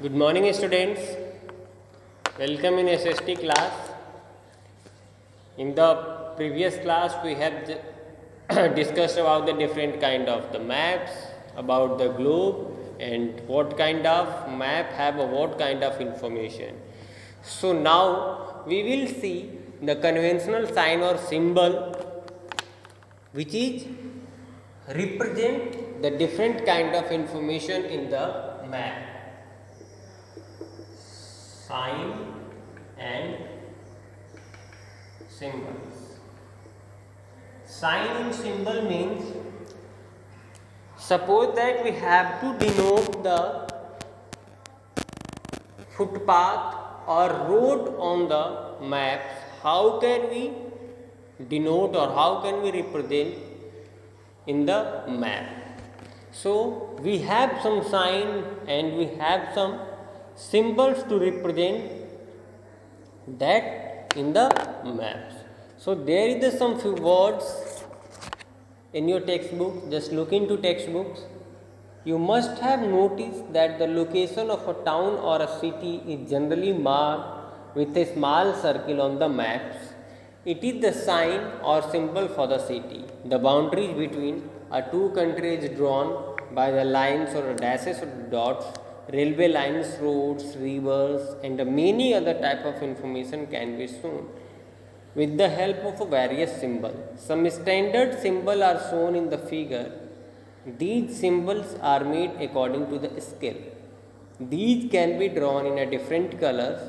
Good morning, students. Welcome in SST class. In the previous class, we have discussed about the different kind of the maps, about the globe, and what kind of map have what kind of information. So now we will see the conventional sign or symbol, which is represent the different kind of information in the map. Sign and symbols. Sign and symbol means, suppose that we have to denote the footpath or road on the maps. How can we denote or how can we represent in the map? So we have some sign and we have some symbols to represent that in the maps. So there is some few words in your textbook. Just look into textbooks. You must have noticed that the location of a town or a city is generally marked with a small circle on the maps. It is the sign or symbol for the city. The boundaries between two countries drawn by the lines or dashes or dots, railway lines, roads, rivers, and many other type of information can be shown with the help of various symbols. Some standard symbols are shown in the figure. These symbols are made according to the scale. These can be drawn in a different colors.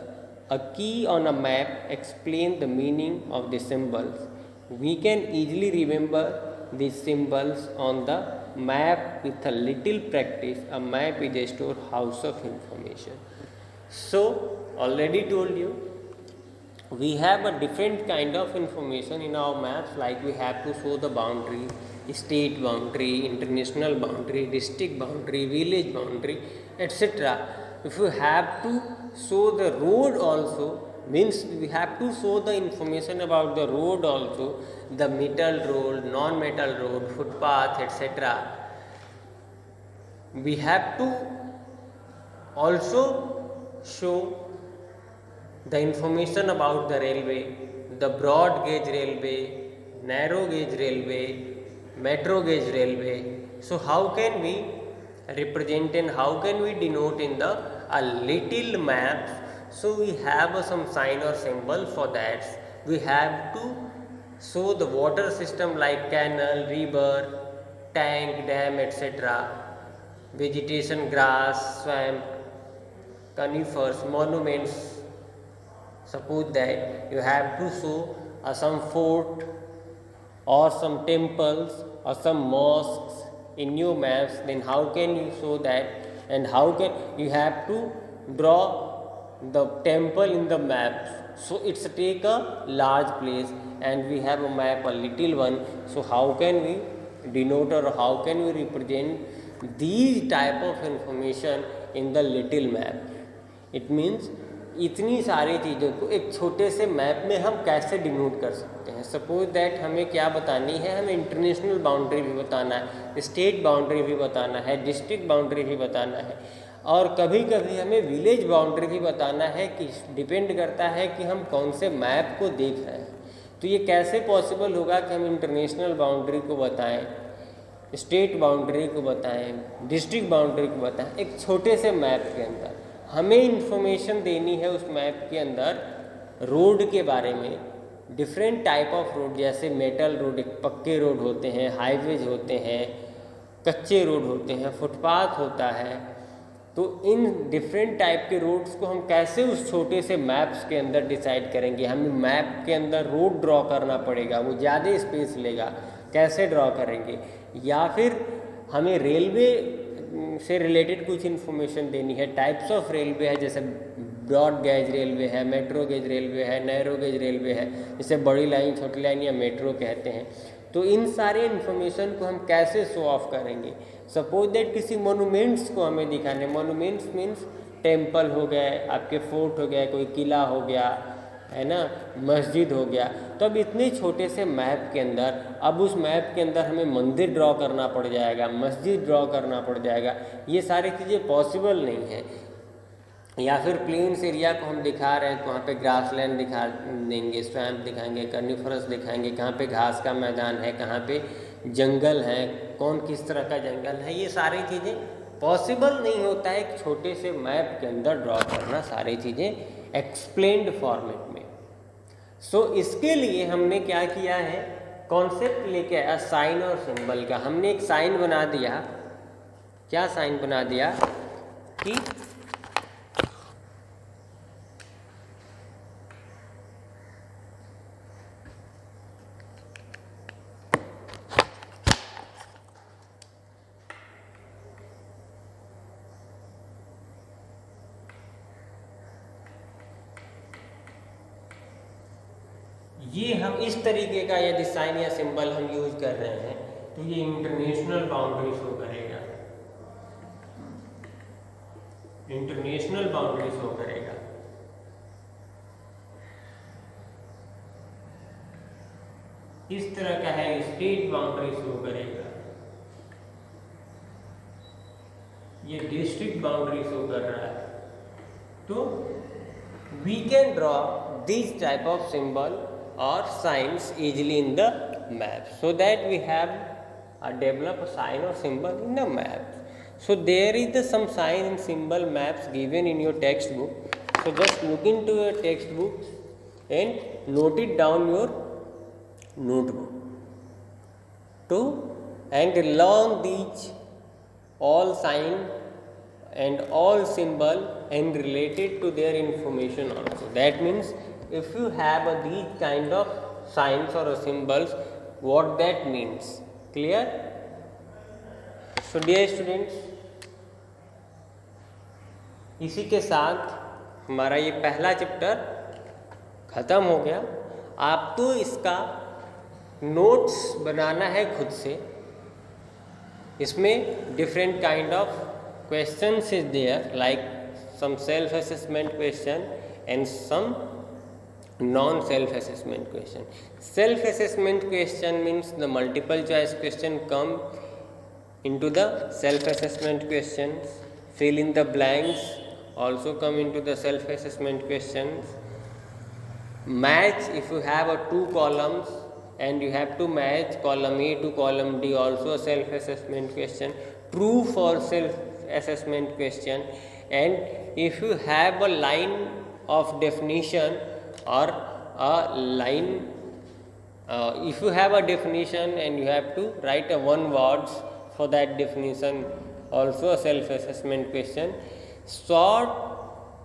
A key on a map explains the meaning of the symbols. We can easily remember these symbols on the map with a little practice. A map is a storehouse of information. So, already told you, we have a different kind of information in our maps, like we have to show the boundary, state boundary, international boundary, district boundary, village boundary, etc. If you have to show the road also, means we have to show the information about the road also, the metal road, non-metal road, footpath, etc. We have to also show the information about the railway, the broad gauge railway, narrow gauge railway, metro gauge railway. So how can we represent and how can we denote in the a little maps? So we have some sign or symbol for that. We have to show the water system like canal, river, tank, dam, etc. Vegetation, grass, swamp, conifers, monuments. Suppose that you have to show some fort or some temples or some mosques in your maps, then how can you show that, and how can you have to draw the temple in the maps? So it's take a large place and we have a map a little one. So how can we denote or how can we represent these type of information in the little map? It means इतनी सारी चीज़ों को एक छोटे से map में हम कैसे डिनोट कर सकते हैं. सपोज दैट हमें क्या बतानी है, हमें इंटरनेशनल बाउंड्री भी बताना है, स्टेट बाउंड्री भी बताना है, डिस्ट्रिक्ट बाउंड्री भी बताना है, और कभी कभी हमें विलेज बाउंड्री भी बताना है. कि डिपेंड करता है कि हम कौन से मैप को देख रहे हैं. तो ये कैसे पॉसिबल होगा कि हम इंटरनेशनल बाउंड्री को बताएं, स्टेट बाउंड्री को बताएं, डिस्ट्रिक्ट बाउंड्री को बताएं एक छोटे से मैप के अंदर. हमें इन्फॉर्मेशन देनी है उस मैप के अंदर रोड के बारे में, डिफरेंट टाइप ऑफ रोड, जैसे मेटल रोड, पक्के रोड होते हैं, हाईवेज होते हैं, कच्चे रोड होते हैं, फुटपाथ होता है. तो इन डिफरेंट टाइप के रोड्स को हम कैसे उस छोटे से मैप्स के अंदर डिसाइड करेंगे. हमें मैप के अंदर रोड ड्रॉ करना पड़ेगा, वो ज़्यादा स्पेस लेगा, कैसे ड्रॉ करेंगे. या फिर हमें रेलवे से रिलेटेड कुछ इन्फॉर्मेशन देनी है. टाइप्स ऑफ रेलवे है, जैसे ब्रॉड गेज रेलवे है, मेट्रो गेज रेलवे है, नैरो गेज रेलवे है, जिसे बड़ी लाइन, छोटी लाइन या मेट्रो कहते हैं. तो इन सारे इन्फॉर्मेशन को हम कैसे शो ऑफ करेंगे. सपोज दैट किसी मोनूमेंट्स को हमें दिखाने. मोनूमेंट्स मीन्स टेम्पल हो गए, आपके फोर्ट हो गया, कोई किला हो गया, है ना, मस्जिद हो गया. तो अब इतने छोटे से मैप के अंदर, अब उस मैप के अंदर हमें मंदिर ड्रॉ करना पड़ जाएगा, मस्जिद ड्रॉ करना पड़ जाएगा. ये सारी चीज़ें पॉसिबल नहीं है. या फिर प्लेन्स एरिया को हम दिखा रहे हैं तो वहाँ पे ग्रासलैंड दिखा देंगे, स्वैम्प दिखाएंगे, कर्निफरस दिखाएंगे, कहाँ पे घास का मैदान है, कहाँ पे जंगल है, कौन किस तरह का जंगल है। ये सारी चीज़ें पॉसिबल नहीं होता है एक छोटे से मैप के अंदर ड्रॉ करना सारी चीज़ें एक्सप्लेन्ड फॉर्मेट में। सो इसके लिए हमने क्या किया है, कॉन्सेप्ट लेके आया साइन और सिंबल का। हमने एक साइन बना दिया, क्या साइन बना दिया कि ये हम इस तरीके का यदि साइन या सिंबल हम यूज कर रहे हैं तो ये इंटरनेशनल बाउंड्री शो करेगा, इंटरनेशनल बाउंड्री शो करेगा। इस तरह का है स्टेट बाउंड्री शो करेगा, ये डिस्ट्रिक्ट बाउंड्री शो कर रहा है। तो we can draw this type of symbol or signs easily in the map, so that we have develop a sign or symbol in the map. So there is some sign and symbol maps given in your textbook. So just look into your textbook and note it down your notebook. To and along these all sign and all symbol and related to their information also. That means if you have these kind of signs or symbols, what that means, clear? So dear students, इसी के साथ हमारा ये पहला chapter ख़त्म हो गया। आपको इसका नोट्स बनाना है खुद से। इसमें different kind of questions is there, like some self assessment question and some non-self assessment question. Self assessment question means the multiple choice question come into the self assessment questions. Fill in the blanks also come into the self assessment questions. Match, if you have two columns and you have to match column A to column D, also a self assessment question. True for self assessment question. And if you have a line of definition or a line, if you have a definition and you have to write a one words for that definition, also a self assessment question. Short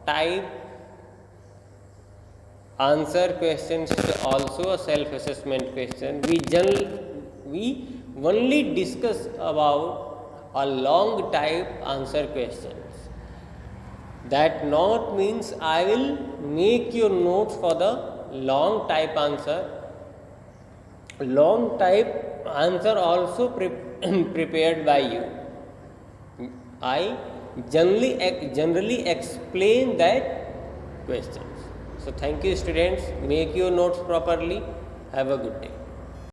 type answer questions is also a self assessment question. We only discuss about a long type answer questions. That not means I will make your notes for the long type answer. Long type answer also prepared by you. I generally explain that questions. So thank you students. Make your notes properly. Have a good day.